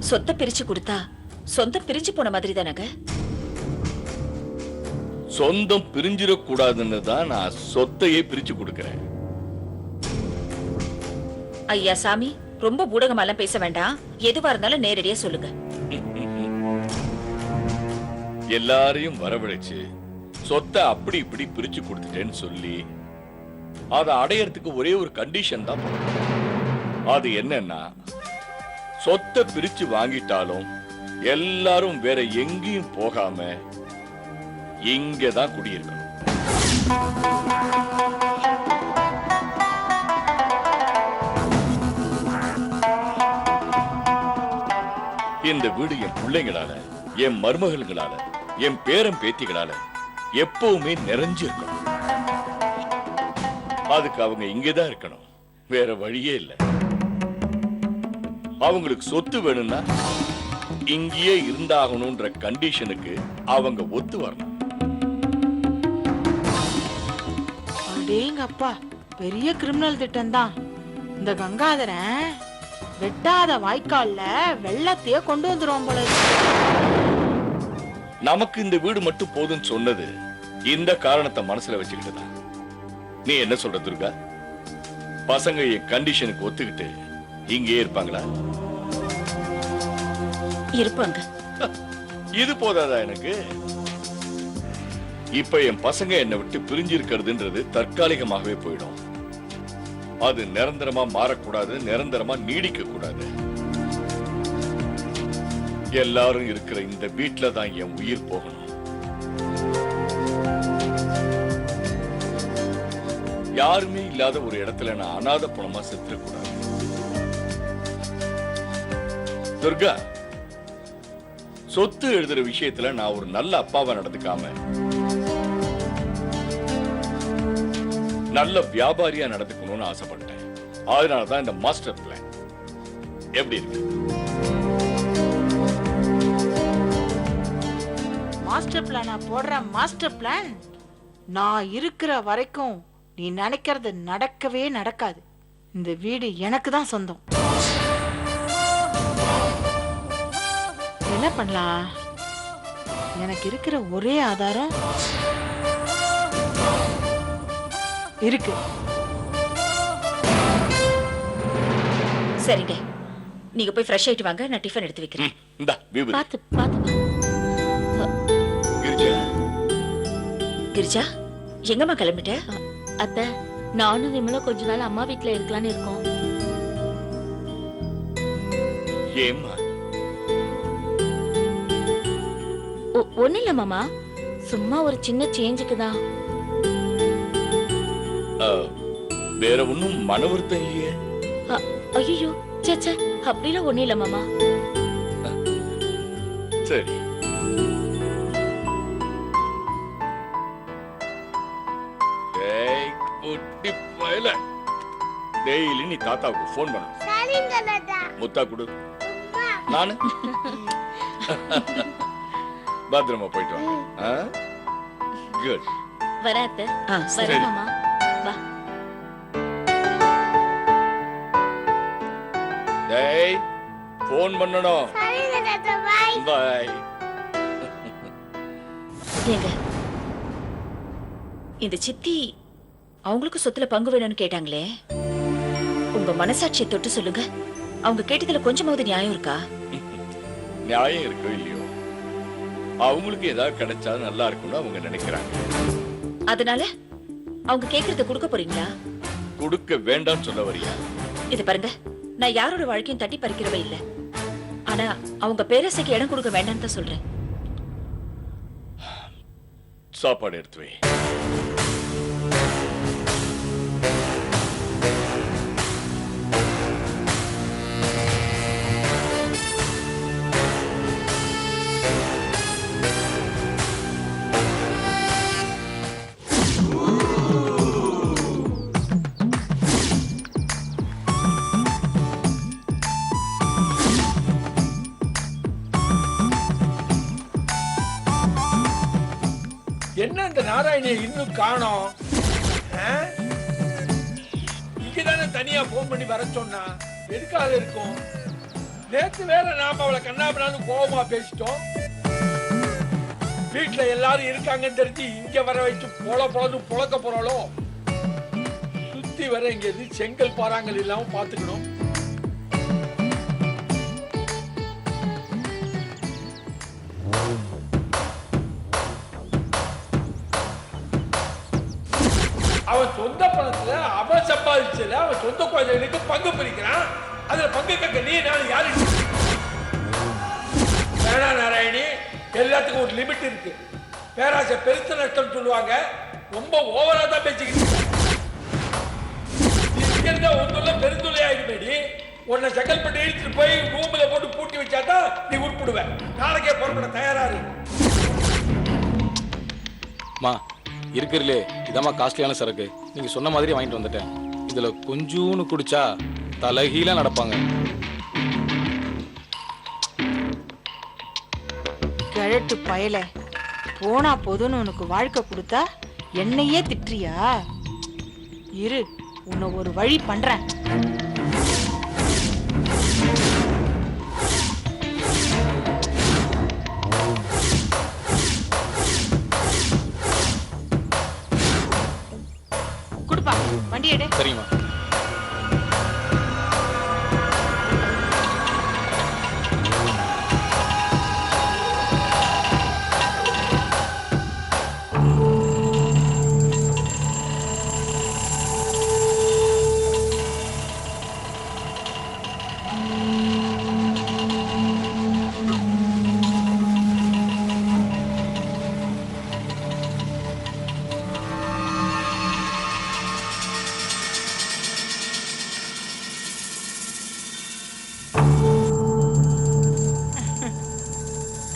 சொத்தை பிரிச்சு கொடுத்தா சொந்தம் பிரிஞ்சு போன மாதிரி தானங்க. சொந்தம் பிரிஞ்சிடக்கூடாதுன்னு தான் நான் சொத்தையே பிரிச்சு கொடுக்கிறேன். ஐயா சாமி, ரொம்ப ஊடகமெல்லாம் பேச வேண்டாம். எதுவா இருந்தாலும் நேரடியா சொல்லுங்க. எல்லாரையும் வரவழைச்சு சொத்தை அப்படி இப்படி பிரிச்சு கொடுத்துட்டேன்னு சொல்லி அதை அடையறதுக்கு ஒரே ஒரு கண்டிஷன் தான். அது என்னன்னா, சொத்தை பிரிச்சு வாங்கிட்டாலும் எல்லாரும் வேற எங்கேயும் போகாம இங்கதான் குடியிருக்கணும். இந்த வீடு என் பிள்ளைங்களால, என் மருமகள்களால, என் பேரன் பேத்திகளால எப்பவுமே நிறைஞ்சு இருக்கணும். அதுக்கு அவங்க இங்கதான் இருக்கணும், வேற வழியே இல்லை. அவங்களுக்கு சொத்து வேணும்னா இங்கேயே இருந்தாகணும்ன்ற கண்டிஷனுக்கு அவங்க ஒத்து வரணும். அடேங்கப்பா, பெரிய கிரிமினல் திட்டம் தான். இந்த கங்காதரன் வெட்டாத வாய்க்கால்ல வெள்ளத்தையே கொண்டு வந்துருவோம் போல. நமக்கு இந்த வீடு மட்டும் போதும்னு சொன்னது இந்த காரணத்தை மனசுல வச்சுக்கிட்டுதான். நீ என்ன சொல்ற துர்கா? பசங்க என் கண்டிஷனுக்கு ஒத்துக்கிட்டு இங்கே இருப்பாங்களா? இருப்பாங்க. இது போதாதா எனக்கு? இப்ப என் பசங்க என்னை விட்டு பிரிஞ்சு இருக்கிறதுன்றது தற்காலிகமாகவே போயிடும். அது நிரந்தரமா மாறக்கூடாது, நிரந்தரமா நீடிக்க கூடாது. எல்லாரும் இருக்கிற இந்த வீட்டுல தான் என் உயிர் போகணும். யாருமே இல்லாத ஒரு இடத்துல நான் அநாத பணமா செத்துக்கூடாது. துர்கா, சொத்து எழுதுற விஷயத்துல நான் ஒரு நல்ல அப்பாவா நடந்துக்காம நல்ல வியாபாரியா நடந்துக்கணும்னு ஆசைப்பட்டேன். அதனாலதான் இந்த மாஸ்டர் பிளான். எப்படி இருக்கு? மாஸ்டர் பிளானா போடுற மாஸ்டர் பிளான்? நான் இருக்கிற வரைக்கும் நீ நினைக்கிறது நடக்கவே நடக்காது. இந்த வீடு எனக்கு தான் சொந்தம். என்ன பண்ணலாம்? எனக்கு இருக்கிற ஒரே ஆதாரம் இருக்கு. சரிங்க, நீங்க போய் ஃப்ரெஷ் ஆயிட்டு வாங்க, நான் டிஃபன் எடுத்து வைக்கிறேன். இந்தா விபூதி. பாத்து பாத்து. கிரிஜா, கிரிஜா, எங்கம்மா கிளம்பிட்ட? அத்தை, நானும் விமலும் கொஞ்ச நாள் அம்மா வீட்ல இருக்கலாம்னு இருக்கோம். ஏம்மா? ஒண்ணு இல்ல மாமா, சும்மா ஒரு சின்ன சேஞ்சுக்கு தான். வேற ஒண்ணும் மன வருத்தம் இல்லையே? ஐயோ, சேச்சே, அப்படிலாம் ஒண்ணு இல்ல மாமா. சரி. குட்டி பயல, டெய்லி நீ தாத்தாவுக்கு போன் பண்ணணும். முத்தா குடு. நானு பத்திரமா போயிட்டு வாங்க. குட். வர அத்தை. வர சரி. மாமா. வா. டேய், போன் பண்ணணும். பாய். ஏங்க, இந்த சித்தி அவங்களுக்கு சொத்துல பங்கு வேணும்னு கேட்டாங்களே, உங்க மனசாட்சியை தொட்டு சொல்லுங்க. அவங்க கேட்டதுல கொஞ்சமாவது நியாயம் இருக்கா? நியாயம் இருக்கோ இல்லையோ, அவங்களுக்கு ஏதாவது கிடைச்சா நல்லா இருக்கும்னு அவங்க நினைக்கிறாங்க. அதனால அவங்க கேக்குறத கொடுக்க போறீங்களா? கொடுக்க வேண்டாம்னு சொல்ல வரியா? இது பாருங்க, நான் யாரோட வாழ்க்கையும் தட்டி பறிக்கிறவ இல்ல. ஆனா அவங்க பேரசைக்கு இடம் கொடுக்க வேண்டாம்னு தான் சொல்றேன். சாப்பாடு எடுத்து வை. என்ன இந்த நாராயணியை இன்னும் காணோம்? இங்கதானே தனியா போன் பண்ணி வர சொன்னா, எதுக்காக இருக்கும்? நேத்து வேற நாம அவளை கண்ணாபினான்னு கோபமா பேசிட்டோம். வீட்டுல எல்லாரும் இருக்காங்கன்னு தெரிஞ்சு இங்க வர வச்சு பொழந்து பொழக்க போறாளோ. சுத்தி வர இங்க எது செங்கல் பாறாங்கல் இல்லாம பாத்துக்கணும். அவன் சொந்த பணத்துல அவன் சம்பாதிச்சல அவன் சொந்த குழந்தைகளுக்கு பங்கு பிரிக்கிறான். அதுல பங்கு கேட்க நீ நான் யாரு? வேணா நாராயணி, எல்லாத்துக்கும் ஒரு லிமிட் இருக்கு. பேராசை பெருத்த நஷ்டம் சொல்லுவாங்க. ரொம்ப ஓவரா தான் பேசிக்கிட்டு இங்க ஒன்றுல பெருந்துளை ஆயிடுமேடி. உன்னை செங்கல்பட்டு இழுத்துட்டு போய் ரூம்ல போட்டு பூட்டி வச்சாதான் நீ உருப்பிடுவேன். நாளைக்கே புறப்பட தயாராரு. மா இருக்கிறதுலே இதாம்மா காஸ்ட்லியான சரக்கு. நீங்க சொன்ன மாதிரி வாங்கிட்டு வந்துட்டேன். இதுல கொஞ்சூன்னு குடிச்சா தலைகீழ நடப்பாங்க. கிழட்டு பயல, போனா போதுன்னு உனக்கு வாழ்க்கை கொடுத்தா என்னையே திட்டுறியா? இரு, உன்னை ஒரு வழி பண்றேன். குடுப்பா, வண்டி எடு. சரிங்கம்மா.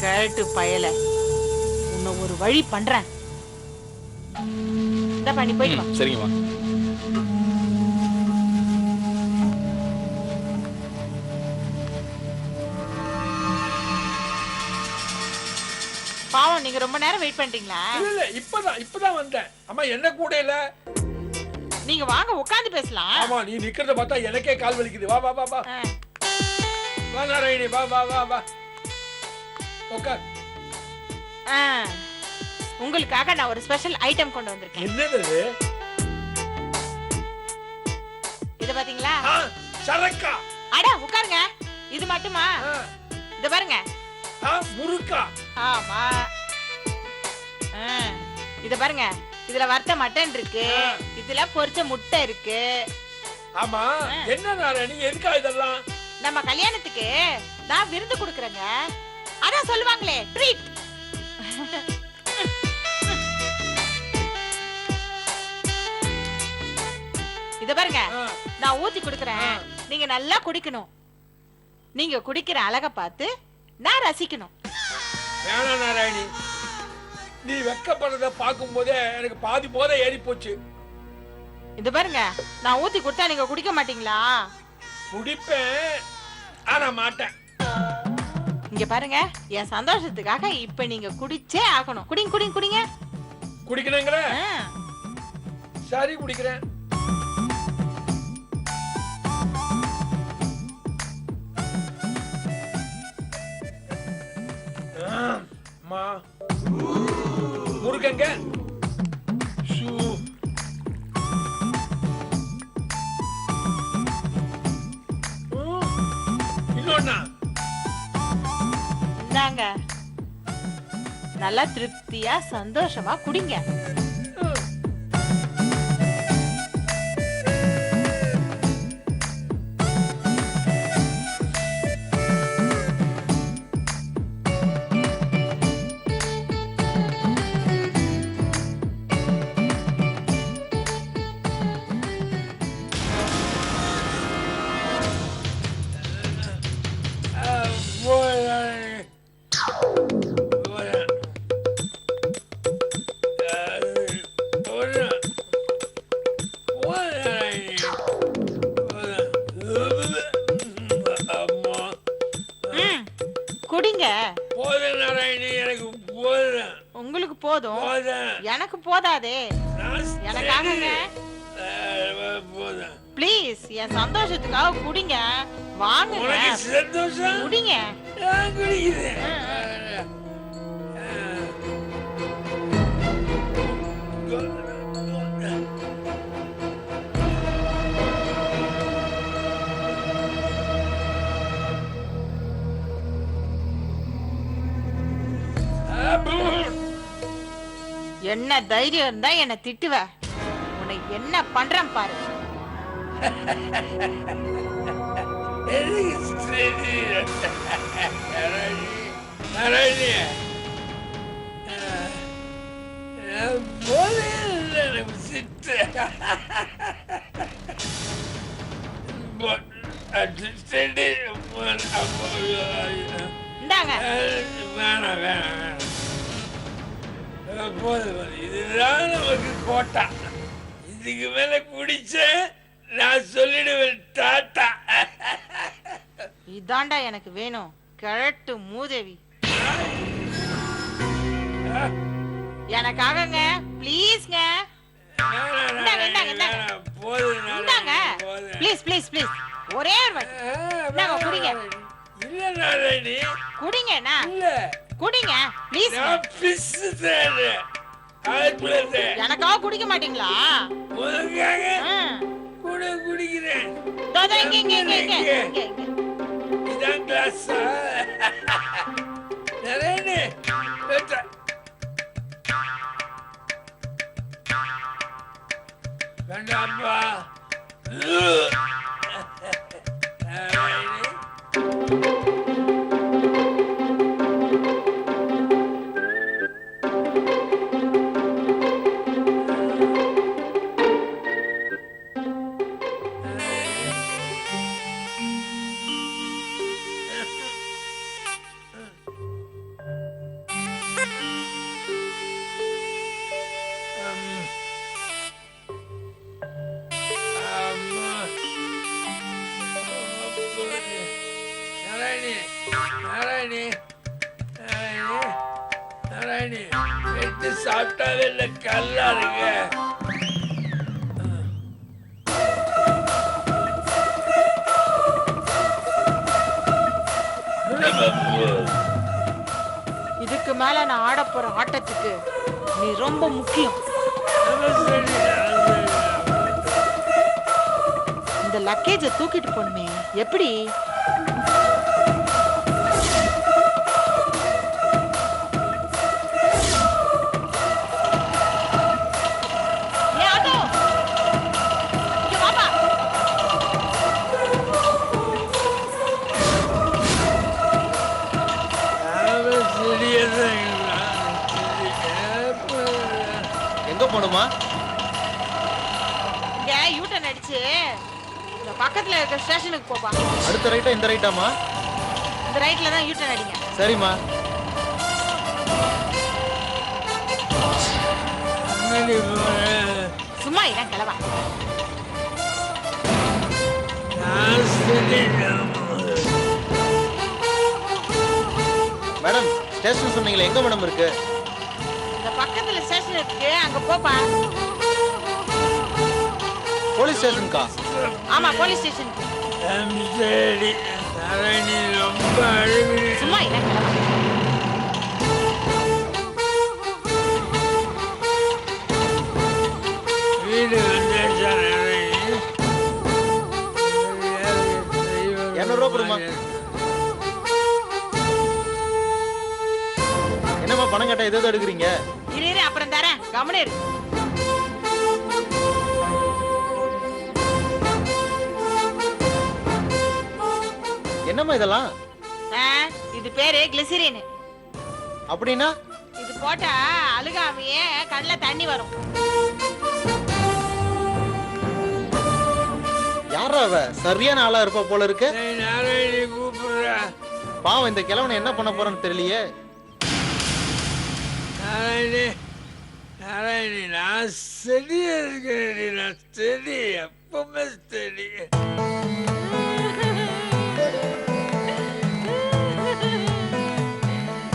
கிழட்டு பயல, உன்னை ஒரு வழி பண்றேன். இந்த பண்ணி போயிட்டு வா. சரிங்கம்மா. பாவம், நீங்க ரொம்ப நேரம் வெயிட் பண்ணிட்டீங்களா? இல்ல இப்பதான் வந்தேன். அம்மா என்ன கூட இல்ல. நீங்க வாங்க, உட்கார்ந்து பேசலாம். ஆமா, நீ நிக்கிறத பார்த்தா எனக்கே கால் வலிக்குது. வா வா வா வா வா நாராயணி, வா வா வா வா உட்கார். உங்களுக்காக நான் ஒரு ஸ்பெஷல் ஐட்டம் கொண்டு வந்திருக்கேன். என்னது? இத பாத்தீங்களா? சரக்கா? அட உட்காருங்க. இது மட்டுமா? இத பாருங்க. முறுக்கா? ஆமா. இத பாருங்க. இதுல வறுத்த மட்டன் இருக்கு, இதுல பொரிச்ச முட்டை இருக்கு. ஆமா, என்ன நாராயணி எதுக்கா இதெல்லாம்? நம்ம கல்யாணத்துக்கு நான் விருந்து கொடுக்கறேங்க. அதான் சொல்லுவாங்களே, ட்ரீட். இத பாருங்க, நான் ஊத்தி குடுக்கறேன். நீங்க நல்லா குடிக்கணும். நீங்க குடிக்கிற அழக பார்த்து நான் ரசிக்கணும். வேணா நாராயணி, நீ வெக்கப்படுறத பார்க்கும் போதே எனக்கு பாதி போத ஏறி போச்சு. இது பாருங்க, நான் ஊத்தி கொடுத்தா நீங்க குடிக்க மாட்டீங்களா? குடிப்பேன், ஆனா மாட்டேன். இங்க பாருங்க, என் சந்தோஷத்துக்காக இப்ப நீங்க குடிச்சே ஆகணும். குடிங்க குடிங்க குடிங்க. குடிக்கணுங்கிற? சரி, குடிக்கிறேன். முருகங்க இன்னொன்னா இந்தாங்க, நல்லா திருப்தியா சந்தோஷமா குடிங்க. குடிங்க. போதும் நாராயணி, எனக்கு போதும். உங்களுக்கு போதும், எனக்கு போதாதே. எனக்காக போதும். ப்ளீஸ் என் சந்தோஷத்துக்காக குடிங்க வாங்க உனக்கு சந்தோஷம் குடிங்க நான் குடிக்கிறேன். என்ன தைரியம் இருந்தா என்ன திட்டுவ உன்னை என்ன பண்றேன் பாரு இந்தாங்க இதுதான் நமக்கு கோட்டா. இதுக்கு மேல குடிச்ச நான் சொல்லிடுவேன் டாட்டா. இதாண்டா எனக்கு வேணும் கிழட்டு மூதேவி எனக்காகங்க ப்ளீஸ்ங்க இந்தாங்க இந்தாங்க இந்தாங்க ப்ளீஸ் ப்ளீஸ் ப்ளீஸ் ஒரே ஒரு வாட்டி இந்தாங்க குடிங்க இல்ல நாராயணி குடிங்கண்ணா இல்ல குடிங்க ப்ளீஸ் நான் பிசு தேடுறேன். அதுக்குள்ளது எனக்காக குடிக்க மாட்டீங்களா உனக்காக ஆ. கூட குடிக்கிறேன். இதோ, இதோ, இங்க இங்க இங்க இங்க இங்க இங்க இதான் கிளாஸா? நாராயணி வெட்ட. வேண்டாம்ப்பா. நாராயணி நாராயணி நாராயணி நாராயணி நாராயணி வெட்டு சாப்பிட்டாவே இல்லை கல்லா இருக்கு. இதுக்கு மேல நான் ஆட போற ஆட்டத்துக்கு நீ ரொம்ப முக்கியம் இந்த லக்கேஜ தூக்கிட்டு போணுமே எப்படி ஏய், ஆட்டோ. இங்க வாப்பா. எங்க போகணுமா? இங்க யூட்டன் அடிச்சு இந்த பக்கத்துல இருக்க ஸ்டேஷனுக்கு போப்பா அடுத்த ரைட்டா இந்த ரைட்டாமா? இந்த ரைட்ல தான் யூட்டன் அடிங்க சரிம்மா. சும்மா இதான் கிளவா மேடம் ஸ்டேஷன் சொன்னீங்களே எங்க மேடம் இருக்கு? இந்த பக்கத்துல ஸ்டேஷன் இருக்கு அங்க போப்பா போலீஸ் ஸ்டேஷனுக்கா? ஆமா போலீஸ் ஸ்டேஷனுக்கு நாராயணி ரொம்ப அழுகு. சும்மா இதான் கிளவா வீடு வந்தாச்சா நாராயணி? 200 ரூபா கொடுமா. என்னம்மா பணம் கேட்டா எதோ எடுக்கிறீங்க? இரு இரு அப்புறம் தரேன் கவனம் இரு என்னம்மா இதெல்லாம்? இது பேரு கிளிசரின் அப்படின்னா இது போட்டா அழுகாமையே கண்ணுல தண்ணி வரும் யாரா அவ? சரியான ஆளா இருப்பா போல இருக்கு. நாராயணி கூப்பிடுறா. பாவம் இந்த கிழவனை என்ன பண்ண போறேன்னு தெரியலையே. நாராயணி நாராயணி நான் செடியா இருக்கிறேன். நான் செடி எப்பவுமே செடி.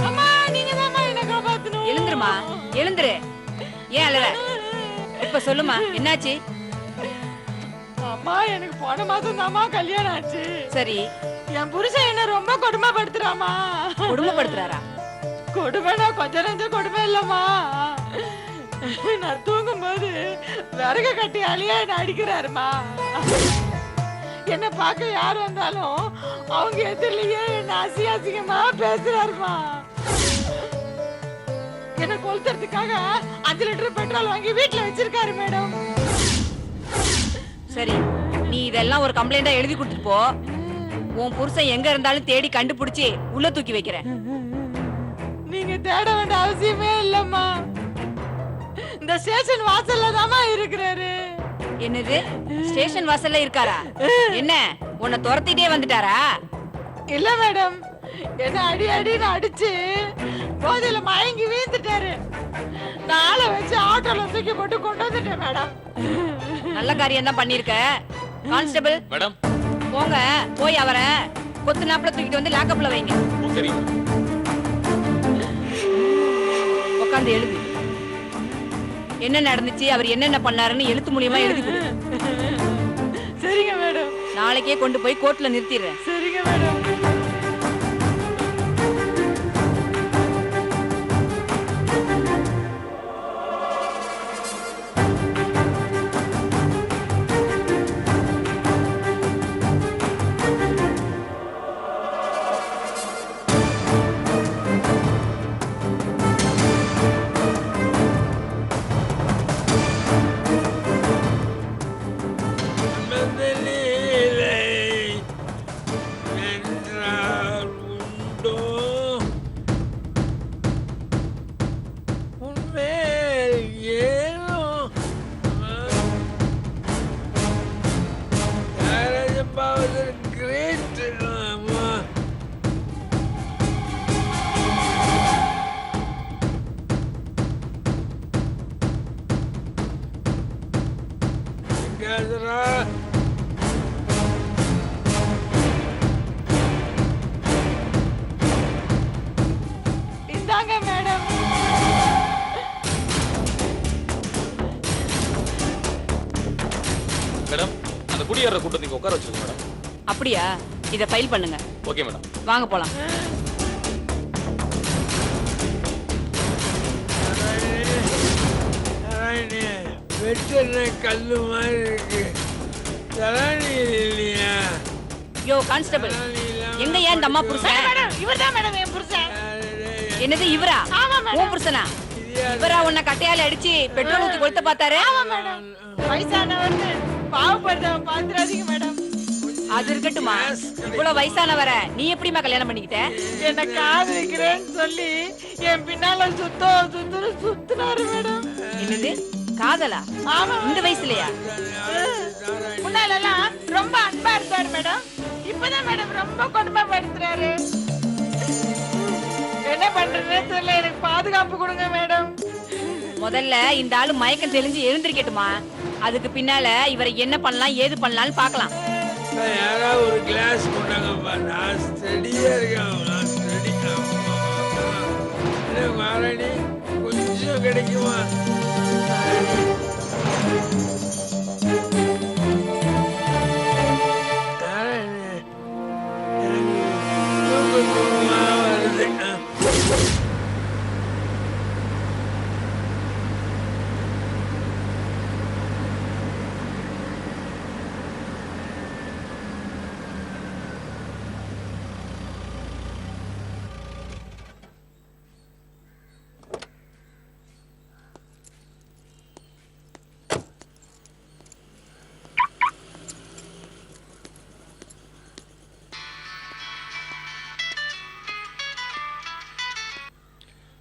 அம்மா நீங்க தான் என்ன காப்பாத்தணும் எழுந்துருமா எழுந்துரு. ஏன் அழற? இப்ப சொல்லுமா என்னாச்சு? அம்மா எனக்கு போன மாசம் தாம்மா கல்யாணம் ஆச்சு. சரி, என் புருஷன் என்ன ரொம்ப கொடுமைப்படுத்துறாமா. குடும்பப்படுத்துறாரா? கொடுமைனா கொஞ்ச நெஞ்ச கொடுமை இல்லம்மா. நான் தூங்கும் போது விறகு கட்டி அழியா என்ன அடிக்கிறாருமா. என்ன பார்க்க யார் வந்தாலும் அவங்க எதிரிலேயே என்ன அசிங்கமா பேசுறாருமா. என்ன கொளுத்துறதுக்காக 5 லிட்டர் பெட்ரோல் வாங்கி வீட்டுல வச்சிருக்காரு மேடம். சரி, நீ இதெல்லாம் ஒரு கம்ப்ளைண்டா எழுதி கொடுத்துட்டு போ. உன் புருஷன் எங்க இருந்தாலும் தேடி கண்டுபிடிச்சு உள்ள தூக்கி வைக்கிறேன். நீங்க தேட வேண்டிய அவசியமே இல்லம்மா. இந்த ஸ்டேஷன் வாசல்ல தாமா இருக்கிறாரு. என்னது, ஸ்டேஷன் வாசல்ல இருக்காரா? என்ன, உன்னை துரத்திட்டே வந்துட்டாரா? இல்ல மேடம், என்ன அடி அடின்னு அடிச்சு போதையில மயங்கி வீழ்ந்துட்டாரு. நான் ஆளை வச்சு ஆட்டோல தூக்கி போட்டு கொண்டு வந்துட்டேன் மேடம். நல்ல காரியம் தான் பண்ணிருக்க. Constable madam. போங்க, போய் அவரை கொத்து நாப்புல தூக்கிட்டு வந்து லாக்கப்ல வைங்க. சரிங்க. உட்காந்து எழுது. என்ன நடந்துச்சு, அவர் என்னென்ன பண்ணாருன்னு எழுத்து மூலியமா எழுதி கொடு. சரிங்க மேடம். நாளைக்கே கொண்டு போய் கோர்ட்ல நிறுத்திடுறேன். சரிங்க மேடம். இந்தாங்க மேடம். மேடம், அந்த குடியேற கூட்டம் நீங்க உட்கார வச்சிருங்க மேடம். அப்படியா? இத ஃபைல் பண்ணுங்க. Okay madam. வாங்க போலாம். வெட்டுற கல்லு மாதிரி இருக்கு. தலானி இல்லையா? யோ கான்ஸ்டபிள், எங்க ஏன் இந்த அம்மா புருஷன்? மேடம், இவர்தான் மேடம் என் புருஷன். என்னது இவரா? ஆமா மேடம். உன் புருஷனா? இவரா உன்னை கட்டையால அடிச்சு பெட்ரோல் ஊத்தி கொளுத்த பார்த்தாரு? ஆமா மேடம். வயசானவர்னு பாவப்படுறவன் பாத்துறாதீங்க மேடம். அது இருக்கட்டுமா, இவ்வளவு வயசானவர நீ எப்படிமா கல்யாணம் பண்ணிக்கிட்ட? என்ன காதலிக்கிறேன்னு சொல்லி என் பின்னால சுத்தினாரு மேடம். என்னது, காதலா? ஆமா. இந்த வயசுலயா? முன்னாலெல்லாம் ரொம்ப அன்பா இருந்தாரு மேடம். இப்பதான் மேடம் ரொம்ப கொடுமைப்படுத்துறாரு. என்ன பண்றதுன்னு தெரியல. எனக்கு பாதுகாப்பு கொடுங்க மேடம். முதல்ல இந்த ஆளு மயக்கம் தெளிஞ்சு எழுந்திருக்கட்டுமா, அதுக்கு பின்னால இவரை என்ன பண்ணலாம் ஏது பண்ணலாம்னு பாக்கலாம். யாராவது ஒரு கிளாஸ் கொண்டாங்கப்பா. நான் ஸ்டடியா இருக்கேன். நான் ஸ்டடி. மாரணி கொஞ்சம் கிடைக்குமா?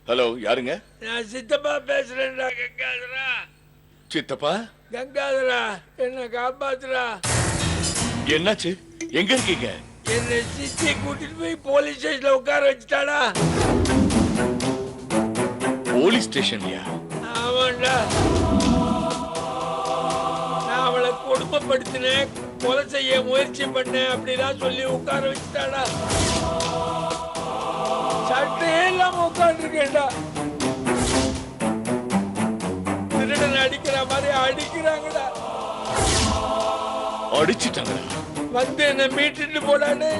ஹலோ, யாருங்க? நான் சித்தப்பா பேசுறேன்டா. கங்காதரா. சித்தப்பா? கங்காதரா, என்ன காப்பாத்துறா. என்னாச்சு? எங்க இருக்கீங்க? என்ன சித்தி கூட்டிட்டு போய் போலீஸ் ஸ்டேஷன்ல உட்கார வச்சுட்டாடா. போலீஸ் ஸ்டேஷன்லயா? ஆமாண்டா. நான் அவளை கொடுமைப்படுத்தினேன், கொலை செய்ய முயற்சி பண்ணேன் அப்படிலாம் சொல்லி உட்கார வச்சுட்டாடா. சட்டையே இல்லாம உட்காந்துருக்கேன்டா. திருடன் அடிக்கிற மாதிரி அடிக்கிறாங்கடா. அடிச்சிட்டாங்களா? வந்து என்ன மீட்டுட்டு போலானே.